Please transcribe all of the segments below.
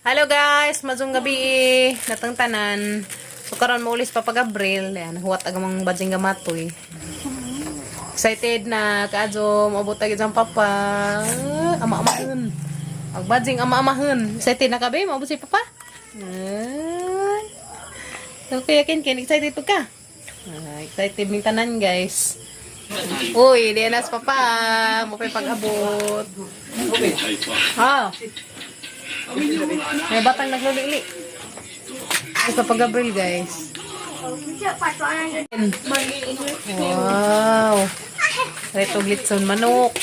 Hello guys, mazong gabi natang tanan. So karon mo ulis papagabril, yan huwat agamang badjing gamatoy. Excited na kaadyo maabot agad ang papa. Ama-amahon. Ang badjing ama-amahon. Excited na ka ba? Maabot si papa? So kaya kin excited pa ka? Excited ning tanan guys. Uy, di na sa papa. Mo pa pag-abot. Ha? May batang naglulili. Ito pa Gabriel guys. Wow. Reto glitson manok.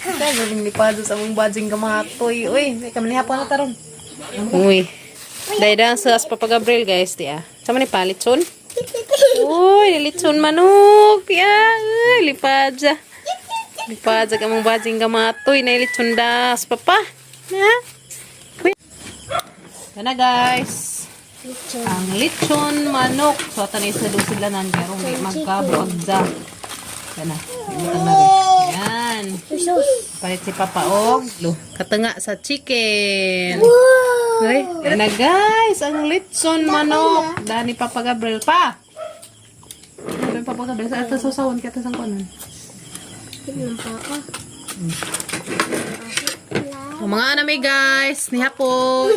Kaya galing lipado sa mong badjing gamatoy. Uy, may kami hapon na taron. Uy. Dahil sa aspa pa Gabriel guys, tiya. Sama ni palitson. Uy, litson manok. Tiya. Uy, lipadja. Lipadja ka mong badjing gamatoy. Na litson das papa. Ha? Yan na guys. Ang lechon manok. So, tanis na doon sila nan. Pero may magkabrogda. Yan na. Yan. Palit si Papa Og. Katanga sa chicken. Okay. Yan na guys. Ang lechon manok. Dahil ni Papa Gabriel pa. Ano yung Papa Gabriel? Sa atas sasawan. Kaya atas ang kunan. Mga anime guys, ni hapon.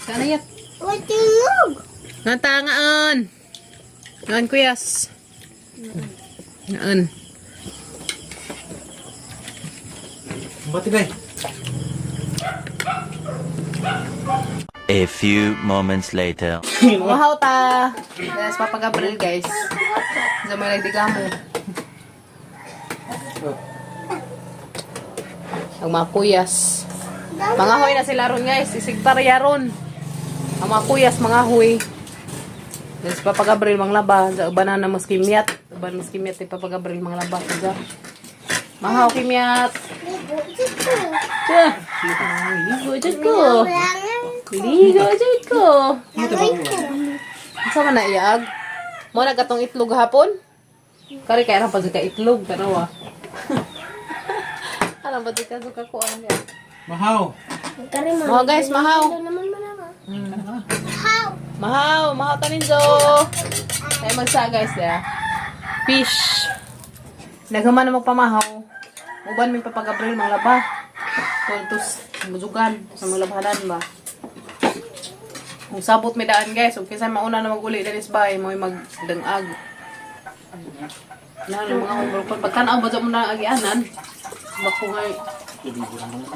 Sana yat? Nantangaan. Ngaan kuyas. Ngaan. Mati bay. A few moments later. Wow ta. Yes, Papa Gabriel guys. Zaman nagdigamo. Ang mga kuyas. Mga huy na sila ron guys. Isigtarya ron. Ang mga kuyas, mga huy. Then si Papa Gabriel mga laba. Sa uban na mas kimyat. Uban mas kimyat si Papa Gabriel mga laba. Mahaw kimyat. Ligo dyan ko. Ligo dyan ko. Saan man na iag? Mo nagkatong itlog hapon? Kari kaya lang pa ka itlog. Pero alam ba dito ka kuan ya? Mahaw. Mahaw guys, mahaw. Mahaw tanin zo. Ay magsa guys ya. Fish. Naghaman na magpamahaw. Uban mi Papa Gabriel mga laba. Kuntos mujugan sa mga labanan ba. Kung sabot mi daan guys, ug kinsa mauna na maguli dinis bay mo magdangag. Lalo mga kumbrupon pagtanaw ba mo na agianan. Bako ngay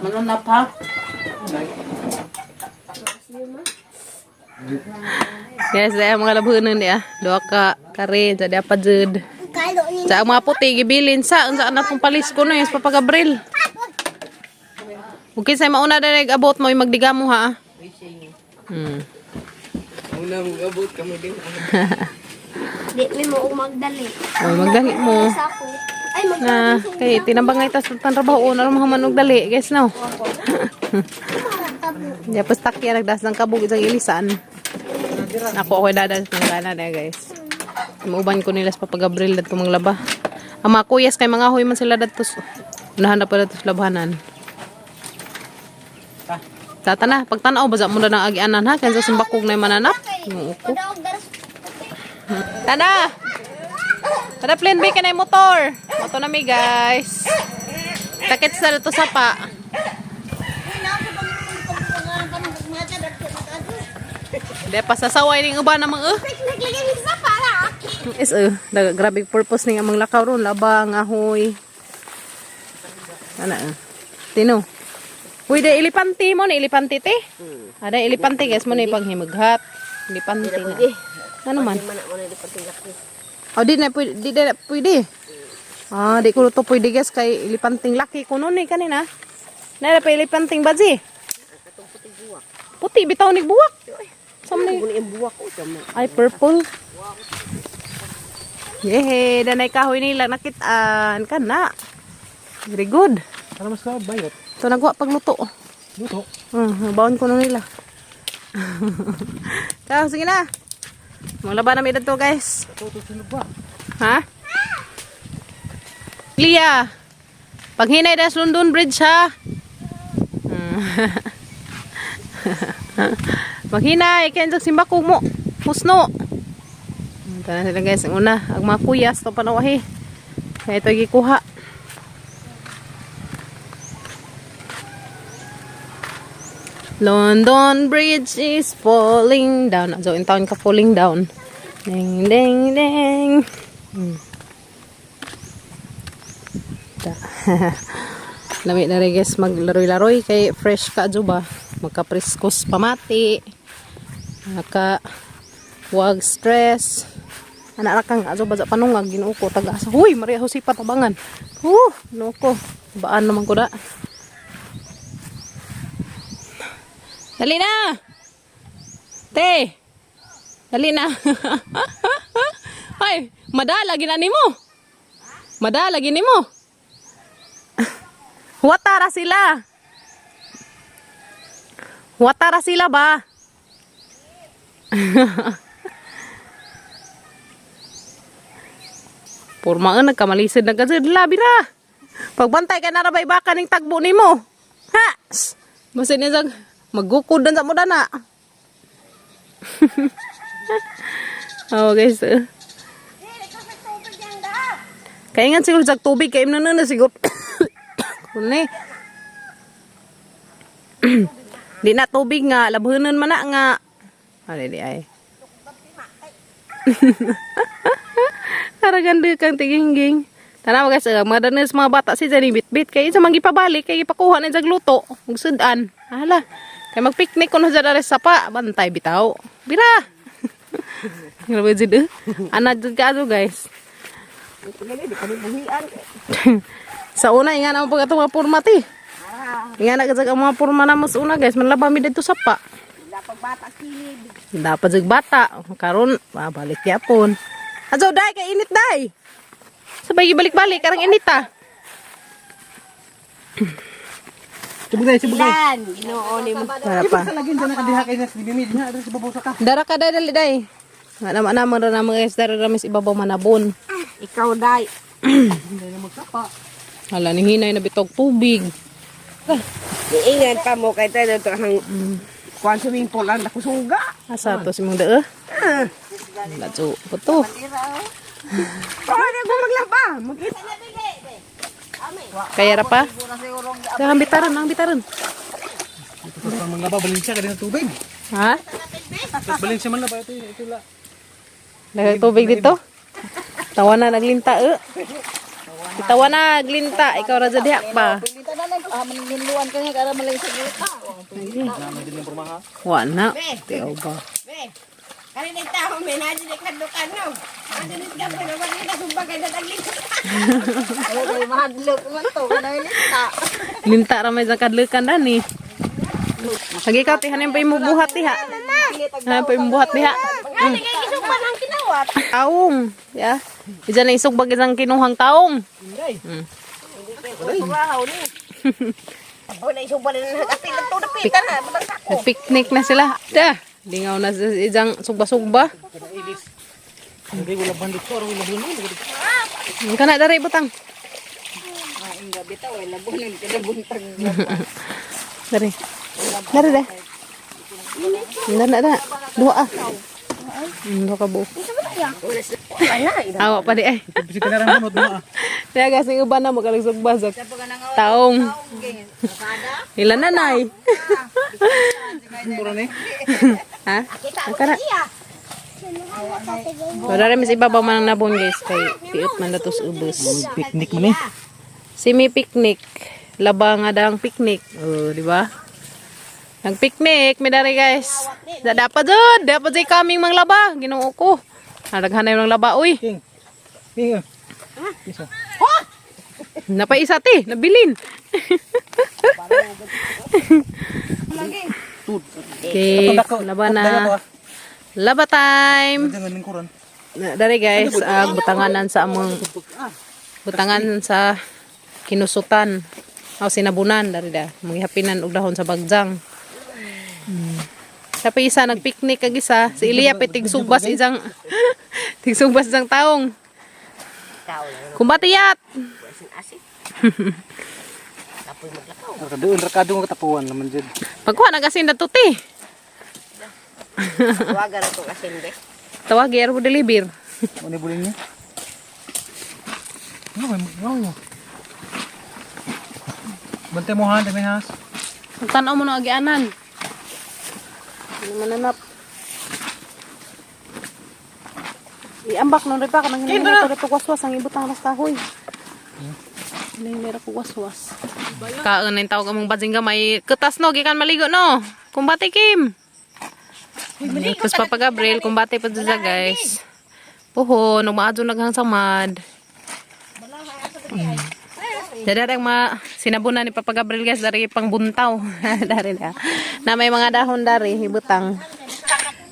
mananap ha. Yes, dahil mga labunan niya. Doa ka kare, jadi apa jud. Sa mga puti gibilin sa unsa na pong palis ko na yes Papa Gabriel. Okay, say mauna na nag-abot mo magdigamo ha. Una mag-abot kami din. Di mo magdali. Oy, magdali mo. Ay, Na, kay tinambangay tas tanrabaho na mga manog dali, guys no. Ya pastak ya nagdas ng kabug sa ilisan. Ako dadas ng gana na guys. Muuban ko nila sa Papa Gabriel dadto manglaba. Ang mga kuyas kay mga huy man sila dadto. Unahan na pa dadto sa labanan. Tata na, pagtanaw ba mo na ng agianan ha? Kaya sa simbakog na yung mananap. Tana! Tana plan B ka na yung motor. Moto na mi guys. Takit sa dito sapa. Hindi pa sasaway ning uba namang is grabe purpose ning amang lakaw ron. Labang, ahoy. Ana tino. Uy, da ilipanti mo ni ilipanti te. Ada ilipanti guys mo ni paghimaghat. Ilipanti na. Ano man? Oh, di na pwede. Ah, di ko to pwede guys kay ilipanting laki kuno ni kanina. Na pa ilipanting baji. Puti bitaw ni buwak. Sam ni buwak ko ay purple. Yehe, danay kahoy nila nakitaan kana. Very good. Para mas kabayot. Ito nagwa pagluto. Luto. Baon ko na nila. Kaya, sige na. Mga laban namin dito guys. Ha? Lia. Pag hinay das London Bridge ha. Maghinay, kaya dyan simba ko mo. Musno. Ito na sila guys. Ang una, ang mga kuyas. Ito panawahi. Kaya ito gikuha. London Bridge is falling down. So, in taon ka falling down. Ding, ding, ding. Lami na rin guys maglaroy-laroy kay fresh ka ba magka-preskos pamati naka wag stress anak kang ajo ba sa panungag Ginoo ko taga-asa huy Maria Jose patabangan nuko baan naman ko da dali na te dali na ay madala ginani mo madala gini mo Watara sila. Watara sila ba? Purmaan nagkamalisid na kasi labi na. Pagbantay ka na rabay baka ning tagbo nimo. Ha? Masin niya maggukudan sa mo dana. Oh guys. Kaya nga siguro sa tubig kayo na siguro. Kunay. Di na tubig nga, labhunan man na nga. Ano di ay. Karaganda kang tigingging. Tanaw guys, madanas mga bata si Jani bit-bit kay isa mangi pabalik kay ipakuha na jag luto, ug sudan. Hala. Kay mag-picnic kuno sa dare sapa, bantay bitaw. Bira. Grabe jud. Ana jud ka guys. Sa una, nga naman pag ito mga purma ti. Nga nagkasag ang mga purma na mas una guys. Manlabami dito sa pa. Dapat bata kilid. Dapat sig bata. Karon, balik yapon. Azo, day, kay init day. Sabay balik-balik, karang init ah. Sibugay. Lan, Ginoo ni mo. Para pa. Lagi dyan nakadiha kayo na sinibimid. Diha, sa babaw sa ka. Dara ka day, dali day. Nga naman na mga guys, dara ramis ibabaw manabon. Ikaw day. Hindi na magsapa. Hala, ni hinay na bitog tubig. Iingat pa mo kay tayo ito ang kuwan swimming pool ang nakusuga. Asa to si mong daa? Latso, puto. Oh, na ko maglaba. Makita Kaya ra pa? Ang bitaran, ang bitaran. Tapos pang maglaba, balin siya kanina tubig. Ha? Tapos balin siya man laba. Ito la. Lagay tubig dito. Tawa na naglinta Tawa na naglinta. Ikaw ra jud diha pa. Pinita na lang maninluan kanya para malay sa gita. Wa na. Tiaw ba. Kani ni tawo may naji ni kadlukan no. Ano ni ka pa naman ni kasubagay sa taglita. Ay mahadlok man to kana linta. Linta ra may kadlukan dani. Lagi ka tihanin pa imo buhat diha. Ha pa imo buhat diha. Kani kay isuban ang kinawat. Taong. Ya. Diyan na isugbag isang kinuhang taong. Wow ni. Ako na isuban na kapil to dapit na basta ko. Picnic na sila. Da. Lingaw na sa isang sugba-sugba. Hindi wala bandit ko. Wala bandit. Ang kana dari butang. Ang gabi ta wala bunan kada buntag. Dari. Dari dah. Na. Dua ah. Dua ka buo. Awak pa di ay. Bisa kanaran bunot mo. Kaya kasi uban na magkalagsog-basag. Taong. Ilan na nay? Mura ni. Ha? Ang kana. Wala rin mas ibabaw man ang nabon guys. Kay tiot man na tos ubos. Picnic mo ni. Semi-picnic. Laba nga dang picnic. Oh, di ba? Ang picnic, may dari guys. Dapat dyan. Dapat dyan kaming manglaba. Ginoo ko. Naghanay ng laba, uy. King. King. Isa. Napaisa ti, nabilin. Okay, laba na. Laba time. Jangan lingkuran. Dari guys, butanganan sa among butangan sa kinusutan. O sinabunan dari da. Manghihapinan og dahon sa bagjang. Sa isa nagpiknik kag isa, si Ilia tigsubas isang tigsubas isang taong. Kumbatiyat. apoy maglakaw. Doon rakado nga katapuan naman dyan. Pagkuha na kasi na tuti. Wagar ito kasi hindi. Tawag air mo deliver. Ano buling niya? Ano? Bantay mo ha, dami has. Magtanaw mo na agianan. Ano mananap. Iambak nung ripa ka nang hindi na ito waswas ang ibutang nas kahoy. Hindi meron ko waswas. Kaon na yung tawag among badjing gamay. Ketas no, gikan maligo no. Kumbati Kim. Tapos Papa Gabriel, kumbati pa dyan guys. Puho, nung maadyo naghang samad. Jadi ada yang sinabunan ni Papa Gabriel guys dari pangbuntaw. Dari na. Na may mga dahon dari hibutang.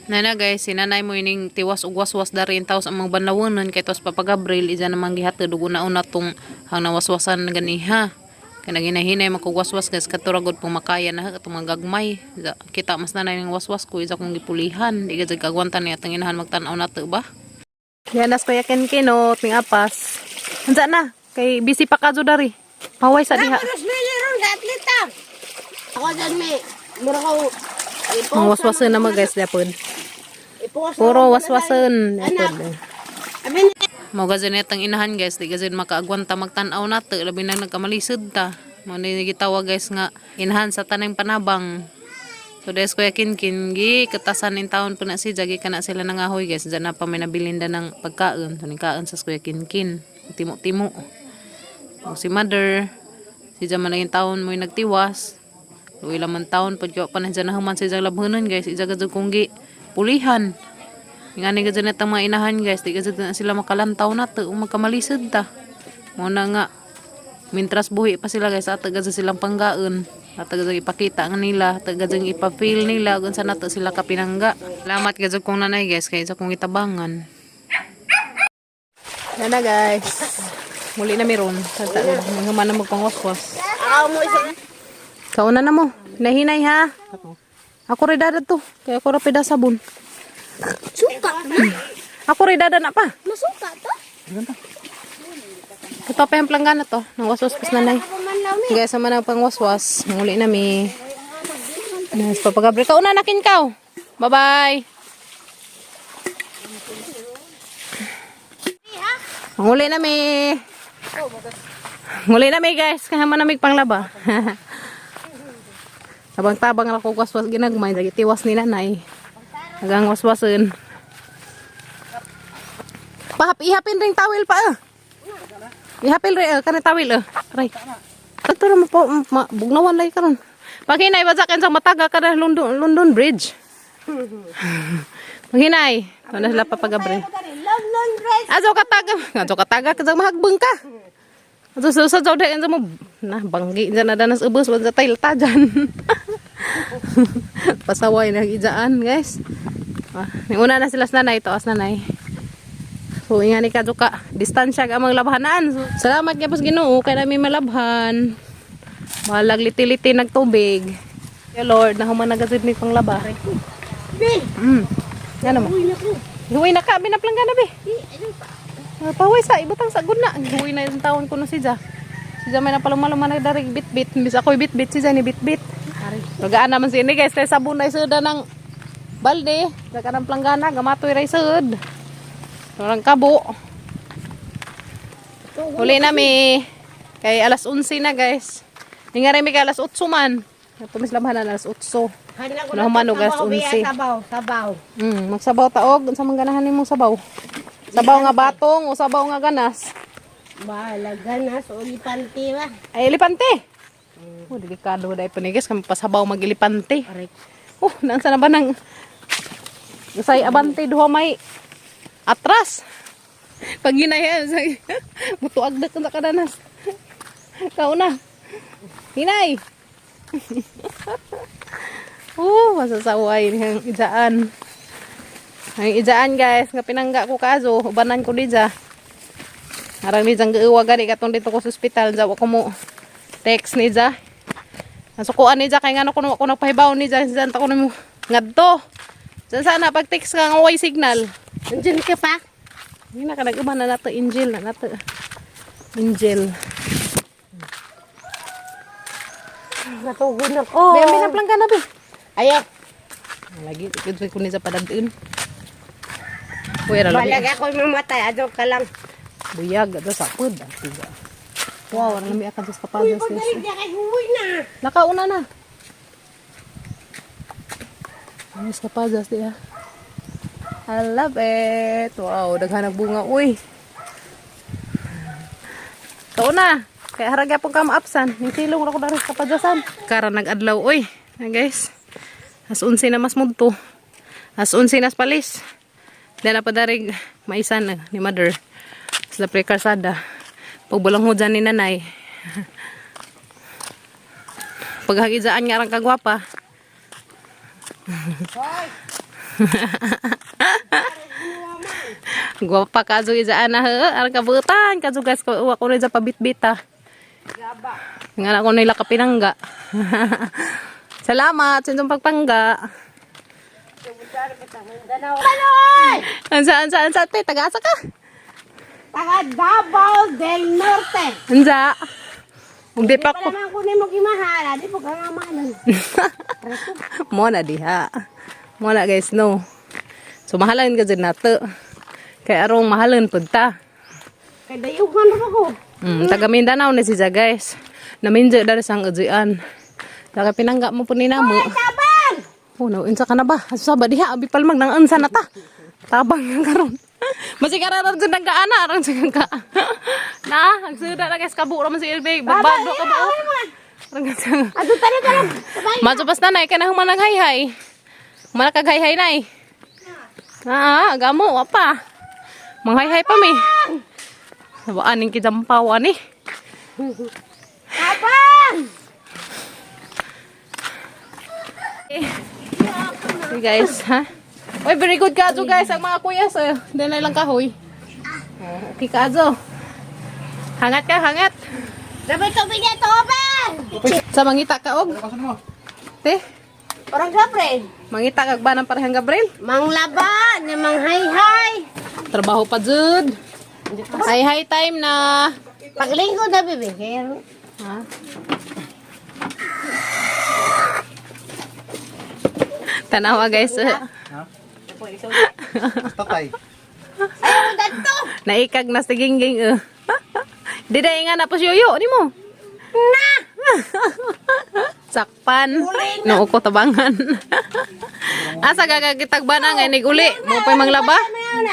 Nana guys, sinanay mo ining tiwas ugwas-was dari intaw sa mga banawonan kay tos Papa Gabriel ija namang gihatod ug una tong hang nawaswasan ganiha. Kaya naginahinay makugwaswas guys katuragod pong makaya na itong mga gagmay. Kita mas nanay ng waswas ko isa kong gipulihan. Di ka kagwantan niya itong inahan magtanaw na ito ba? Yanas ko yakin kino, ting apas. Hansa na, kay busy pa ka dari. Paway sa diha. Tapos may liron sa atleta. Ako dyan may, mura ko. Ang waswasan naman guys, dapon. Ipuwas Puro waswasan. Dapon. Amin. Mau gazin itang inahan guys, di gazin makaagwanta magtanaw na ito. Labi na nagkamalisod ta. Mau nagitawa guys nga, inahan sa tanang panabang. So des ko yakin gi ketasan in taon po na si Jagi ka na sila nangahoy guys. Diyan na pa may nabilinda ng pagkaon. So nagkaon sa Kuya Kinkin. Timo-timo. O si mother. Si Diyan man naging taon mo yung nagtiwas. So ilang man taon. Pagkawa pa na dyan na human si Diyan labhunan guys. Ijaga kong gi pulihan. Nga ni gadyan itang mga inahan guys. Di gadyan na sila makalantaw na ito. O magkamalisod ta. Muna nga. Mintras buhi pa sila guys. At gadyan silang panggaon. At gadyan ipakita nga nila. At gadyan ipafeel nila. Kung saan nato sila kapinangga. Salamat gadyan kong nanay guys. Kaya sa kong itabangan. Yan na guys. Muli na meron. Mga na magpangwaswas. Ako mo isa. Kauna na mo. Hinahinay ha. Ako rin dada to. Kaya ako rapida sabon. Suka. Ako rin dada na pa. Masuka to. Ito pa yung planggana to. Nang waswas pas nanay. Pamanaw mi. Guys, sama na pang waswas. Muli na mi. Yes, Papa Gabriel. Kauna na kinkaw. Bye-bye. Muli na mi. Muli na mi guys. Kahama na mi panglaba. Tabang-tabang lang ko waswas ginagmay. Lagi tiwas ni nanay. Hanggang waswasin. Ihapin ring tawil pa Ihapil rin kanang tawil Aray. Ito na po bugnawan lagi karon. Pag hinay bazakan sa mataga ka na London Bridge. Pag hinay, na sila Papa Gabriel. London Bridge. Azo kataga ka mahagbeng ka. Azo sa jaw dai mo na banggi dyan na danas ubos sa tail ta dyan. Pasaway na ijaan guys. Una na sila sa nanay, taas nanay. So, ingani ka ka. Distansya ka mga labhanan. So, salamat kaya pas Ginoo kay namin malabhan. Malag liti-liti nagtubig. Ya Lord, nahuman na gazid ni panglaba. Yan naman. Huwi na ka, binaplang ka na be. Paway sa, ibutang sa guna. Huwi na yung taon ko na si Ja. Si Ja may napalumaluman na darig bit-bit. Bis ako'y bit-bit, si Ja ni bit-bit. Tagaan naman si ini guys. Kaya sabon na isuda ng balde. Saka ng planggana, gamatoy ray sud. Orang kabo. Uli na mi. Kay alas 11 na guys. Ngari mi kay alas 8 man. Tumis lamhan na alas 8. Nahumanog alas 11. Sabaw. Magsabaw taog. Unsa man ganahan nimong sabaw? Sabaw nga batong o sabaw nga ganas? Bahala ganas o lipante ba? Ay, elipante. Oh, delikado dahil panigis. Kami pasabaw mag-elipante. Naansa na ba ng say abante duha may atras. Pag ginaya, mutuag na sa kadanas. Kauna. Hinay. Masasaway ng ijaan. Ang ijaan guys, nga pinangga ko kaso, ubanan ko dija. Harang dijang gauwa gani katong dito ko sa ospital, jawa ko mo text ni ja. Nasukuan ni ja kay ngano kuno ako nagpahibaw ni ja, sa ko nimo ngadto. Sana pag text ka ng way signal. Nandiyan ka pa? Hindi na ka nag-uban na nato, Angel na nato. Angel. Natugod na ko. Biambi na plan ka na, be. Ayaw. Lagi, ikot ko ni sa padagdiin. Uy, ralabi. Balag ako mamatay. Adyo ka lang. Buyag, ato sa pud. Tiga. Wow, ang lami akan sa Uy, kapadas. pagdalig niya kay huwi na. Nakauna na. Ang sa kapadas diya. I love it. Wow, daghanag bunga. Uy. Tao na. Kaya haragya po ka maapsan. Yung silong ako na rin sa kapadasan. Kara nag-adlaw. Uy. Ayan guys. As 11 na mas mudto. As 11 na palis. Dahil na pa darig maisan ni mother. Sila prekarsada. Pagbulang ho dyan ni nanay. Paghagizaan nga rang kagwapa. Gwapa ka zo izaan na he. Arang kabutan. Kazo guys ko rin sa pabitbita. Nga na ko nila kapinangga. Salamat sa inyong pagpangga. Panoy! Ansa, te, taga-asa ka? Taga Davao del Norte. Ansa. Hindi pa ko. Pala man kunin mo kimahala. Di po ka ngamalan. Mona diha. Mona guys, no. So, mahalan ka dyan nato. Kaya arong mahalan po ta. Kaya dayuhan na ako. Taga Mindanao na siya guys. Naminjo dari sang ujian. Taga pinangga mo po ni namo. Tabang! Oh, nauinsa ka na ba? Asa ba diha? Abi palmang nang unsa na ta. Tabang nga karon. Masigararan dyan ng kaana. Arang dyan ka. Na, nagsuda na guys. Kaburo man si Ilbay. Bagbagdo ka ba? Arang dyan. Adto tani ka lang. Sabay. Matsupas na na. Ika na human naghay-hay. Human naghay-hay na eh. Agamo. Wapa. Manghay-hay pa mi. Sabaaning kijampawan eh. Tabang! Okay guys, ha? Oy, very good ka Adzo, guys, ang mga kuya sa dala lang kahoy. Oh, okay ka Adzo. Hangat ka, hangat. Dapat tubig niya tubig! Sa mangita ka og. Te, Orang kapre. mangita kag ba ng parehang Gabriel? Manglaba, na manghayhay. Trabaho pa jud. Hi time na. Paglingkod na bibigyan. Ha? Tanawa guys. Tatay. Ayaw mo dito. Naikag na si Gingging. Di na nga na po si Yoyo, di mo. Na! Sakpan. No ko tabangan. Asa gagagitag ba na ngay uli? Mo pa manglaba?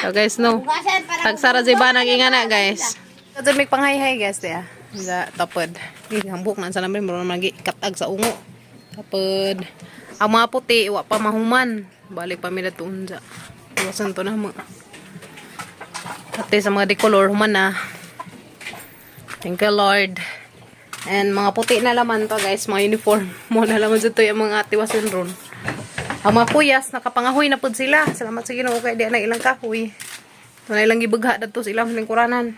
So guys, no. Bukasan para Tagsara si ba ingana guys. Kasi may panghay-hay guys ya. Sa tapod. Hambuk na sa namin mo magi katag sa ungo. Tapod. Ang mga puti wa pa mahuman. Balik pa mi na tuon sa. Iwasan to na mo. Ate sa mga decolor human na. Thank you Lord. And mga puti na laman to guys, mga uniform. Mo na laman dito yung mga atiwason ron. Ang mga kuyas, nakapangahoy na po sila. Salamat sa Ginoo kay di na ilang kahoy. Ito na ilang gibagha dito sa ilang lingkuranan.